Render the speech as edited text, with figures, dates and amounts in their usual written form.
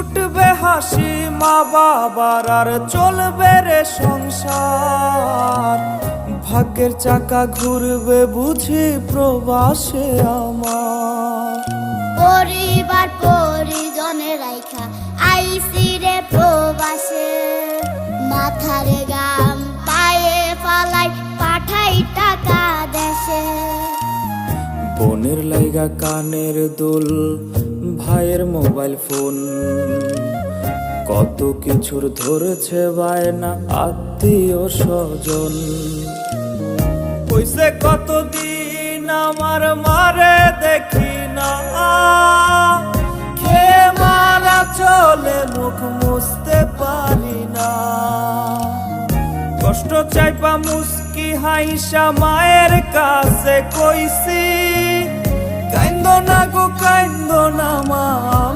ফুটবে হাসি মা বাবার আর চলবে রে সংসার। ভাগ্যের চাকা ঘুরবে বুঝি প্রবাসে আমার। পরিবার পরিজনে রাইখা আইসি রে প্রবাসে, মাথারে গাম পায়ে ফালাই পাঠাই টাকা দেশে। বোনের লাইগা কানের দুল, ভাইয়ের মোবাইল ফোন, কত কিছুর ধরেছে বায়না আত্মীয় স্বজন। কইছে কতদিন আমার মারে দেখি না, খেয়ে মারা চলে মুখ মুছতে পারি না। কষ্ট চাইপা মুস্কি হাইসা মায়ের কাছে কইছি, কাইন্দ না গো কাইন্দ না মা।